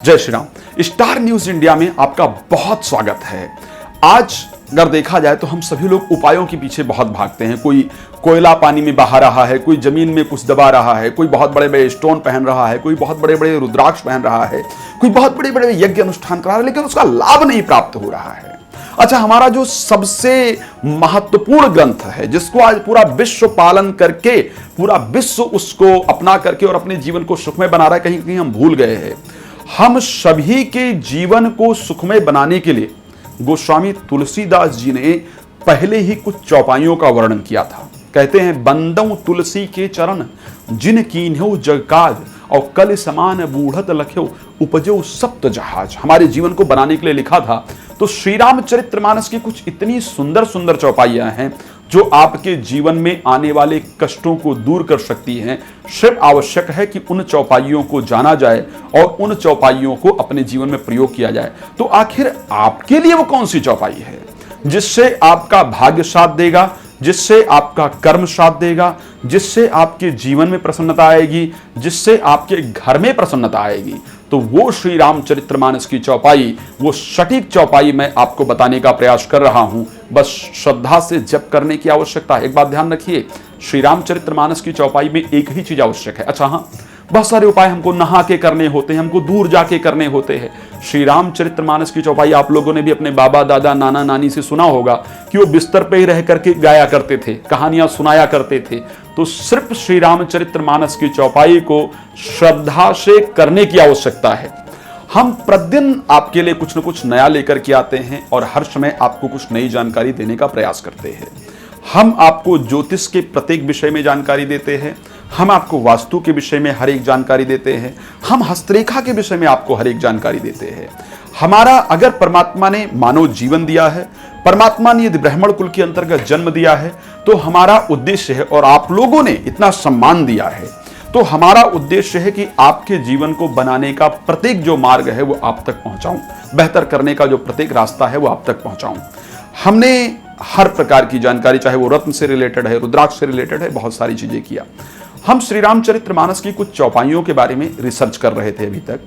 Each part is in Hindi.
जय Shri Ram. Star news India में आपका बहुत स्वागत है। आज अगर देखा जाए तो हम सभी लोग उपायों के पीछे बहुत भागते हैं। कोई कोयला पानी में बहा रहा है, कोई जमीन में कुछ दबा रहा है, कोई बहुत बड़े बड़े स्टोन पहन रहा है, कोई बहुत बड़े बड़े रुद्राक्ष पहन रहा है, कोई बहुत बड़े बड़े यज्ञ अनुष्ठान करा रहा है, लेकिन उसका लाभ नहीं प्राप्त हो रहा है। अच्छा, हमारा जो सबसे महत्वपूर्ण ग्रंथ है, जिसको आज पूरा विश्व पालन करके, पूरा विश्व उसको अपना करके और अपने जीवन को सुखमय बना रहा है, कहीं कहीं हम भूल गए हैं। हम सभी के जीवन को सुखमय बनाने के लिए गोस्वामी तुलसीदास जी ने पहले ही कुछ चौपाइयों का वर्णन किया था। कहते हैं, बंदऊ तुलसी के चरण जिन कीन्ह्यो जग काज, और कल समान बूढ़त लख्यो उपजो सप्त जहाज। हमारे जीवन को बनाने के लिए लिखा था। तो श्री रामचरितमानस की कुछ इतनी सुंदर सुंदर चौपाइयां हैं जो आपके जीवन में आने वाले कष्टों को दूर कर सकती हैं। सिर्फ आवश्यक है कि उन चौपाइयों को जाना जाए और उन चौपाइयों को अपने जीवन में प्रयोग किया जाए। तो आखिर आपके लिए वो कौन सी चौपाई है जिससे आपका भाग्य साथ देगा, जिससे आपका कर्म साथ देगा, जिससे आपके जीवन में प्रसन्नता आएगी, जिससे आपके घर में प्रसन्नता आएगी? तो वो श्री रामचरितमानस की चौपाई, वो सटीक चौपाई मैं आपको बताने का प्रयास कर रहा हूं। बस श्रद्धा से जप करने की आवश्यकता है। एक बात ध्यान रखिए, श्री रामचरितमानस की चौपाई में एक ही चीज आवश्यक है। अच्छा हाँ, बहुत सारे उपाय हमको नहा के करने होते हैं, हमको दूर जाके करने होते हैं। श्री रामचरितमानस की चौपाई आप लोगों ने भी अपने बाबा दादा नाना नानी से सुना होगा कि वो बिस्तर पे ही रह करके गाया करते थे, कहानियां सुनाया करते थे। तो सिर्फ श्री रामचरितमानस की चौपाई को श्रद्धा से करने की आवश्यकता है। हम प्रतिदिन आपके लिए कुछ न कुछ नया लेकर के आते हैं और हर समय आपको कुछ नई जानकारी देने का प्रयास करते हैं। हम आपको ज्योतिष के प्रत्येक विषय में जानकारी देते हैं, हम आपको वास्तु के विषय में हर एक जानकारी देते हैं, हम हस्तरेखा के विषय में आपको हर एक जानकारी देते हैं। हमारा, अगर परमात्मा ने मानव जीवन दिया है, परमात्मा ने यदि ब्राह्मण कुल के अंतर्गत जन्म दिया है, तो हमारा उद्देश्य है, और आप लोगों ने इतना सम्मान दिया है, तो हमारा उद्देश्य है कि आपके जीवन को बनाने का प्रत्येक जो मार्ग है वो आप तक पहुंचाऊं, बेहतर करने का जो प्रत्येक रास्ता है वो आप तक पहुंचाऊं। हमने हर प्रकार की जानकारी, चाहे वो रत्न से रिलेटेड है, रुद्राक्ष से रिलेटेड है, बहुत सारी चीजें किया। हम श्री रामचरितमानस की कुछ चौपाइयों के बारे में रिसर्च कर रहे थे अभी तक,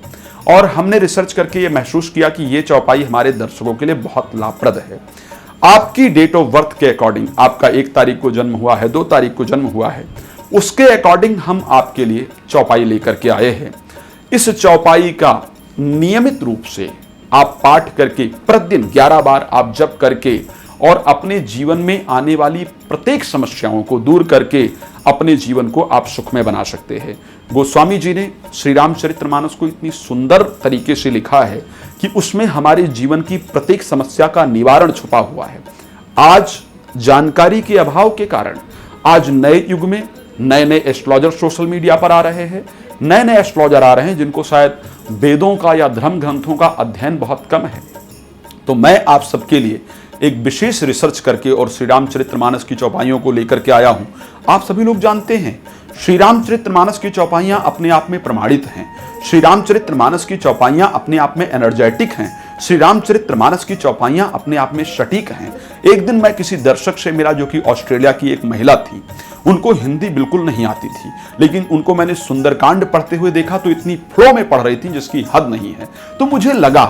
और हमने रिसर्च करके ये महसूस किया कि ये चौपाई हमारे दर्शकों के लिए बहुत लाभप्रद है। आपकी डेट ऑफ बर्थ के अकॉर्डिंग, आपका 1 तारीख को जन्म हुआ है, 2 तारीख को जन्म हुआ है, उसके अकॉर्डिंग हम आपके लिए चौपाई लेकर के आए हैं। इस चौपाई का नियमित रूप से आप पाठ करके प्रतिदिन 11 बार आप जप करके और अपने जीवन में आने वाली प्रत्येक समस्याओं को दूर करके अपने जीवन को आप सुखमय बना सकते हैं। गोस्वामी जी ने श्री रामचरितमानस को इतनी सुंदर तरीके से लिखा है कि उसमें हमारे जीवन की प्रत्येक समस्या का निवारण छुपा हुआ है। आज जानकारी के अभाव के कारण, आज नए युग में नए नए एस्ट्रोलॉजर सोशल मीडिया पर आ रहे हैं, नए नए एस्ट्रोलॉजर आ रहे हैं जिनको शायद वेदों का या धर्म ग्रंथों का अध्ययन बहुत कम है। तो मैं आप सबके लिए एक विशेष रिसर्च करके और श्री रामचरितमानस की चौपाइयों को लेकर के आया हूं। आप सभी लोग जानते हैं, श्री रामचरितमानस की चौपाइयां अपने आप में प्रमाणित हैं। श्री रामचरितमानस की चौपाइयां अपने आप में एनर्जेटिक हैं। श्री रामचरितमानस की चौपाइयां अपने आप में सटीक हैं। एक दिन मैं किसी दर्शक से मिला जो कि ऑस्ट्रेलिया की एक महिला थी। उनको हिंदी बिल्कुल नहीं आती थी, लेकिन उनको मैंने सुंदरकांड पढ़ते हुए देखा तो इतनी फ्लो में पढ़ रही थी जिसकी हद नहीं है। तो मुझे लगा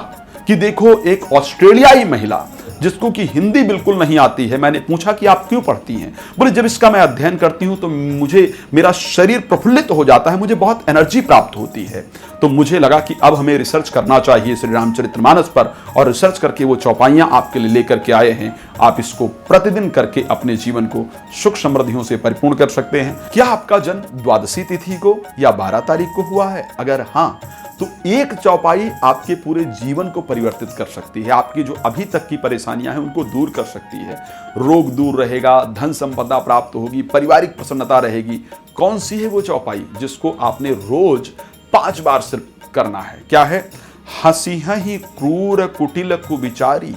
कि देखो, एक ऑस्ट्रेलियाई महिला जिसको कि हिंदी बिल्कुल नहीं आती है। मैंने पूछा कि आप क्यों पढ़ती हैं? बोले, जब इसका मैं अध्ययन करती हूं तो मेरा शरीर प्रफुल्लित हो जाता है, मुझे बहुत एनर्जी प्राप्त होती है। तो मुझे लगा कि अब हमें रिसर्च करना चाहिए श्री रामचरितमानस पर, और रिसर्च करके वो चौपाइयां आपके लिए लेकर के आए हैं। आप इसको प्रतिदिन करके अपने जीवन को सुख समृद्धियों से परिपूर्ण कर सकते हैं। क्या आपका जन्म द्वादशी तिथि को या 12 तारीख को हुआ है? अगर हाँ, तो एक चौपाई आपके पूरे जीवन को परिवर्तित कर सकती है। आपकी जो अभी तक की परेशानियां हैं उनको दूर कर सकती है। रोग दूर रहेगा, धन संपदा प्राप्त होगी, पारिवारिक प्रसन्नता रहेगी। कौन सी है वो चौपाई जिसको आपने रोज 5 बार सिर्फ करना है? क्या है? हंसी ही क्रूर कुटिल कुविचारी,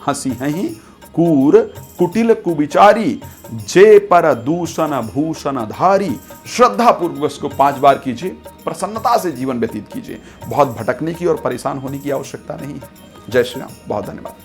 हंसी ही कूर कुटिल कुविचारी, जे पर दूषण भूषण धारी। श्रद्धा पूर्वक इसको 5 बार कीजिए, प्रसन्नता से जीवन व्यतीत कीजिए। बहुत भटकने की और परेशान होने की आवश्यकता नहीं है। जय श्री राम। बहुत धन्यवाद।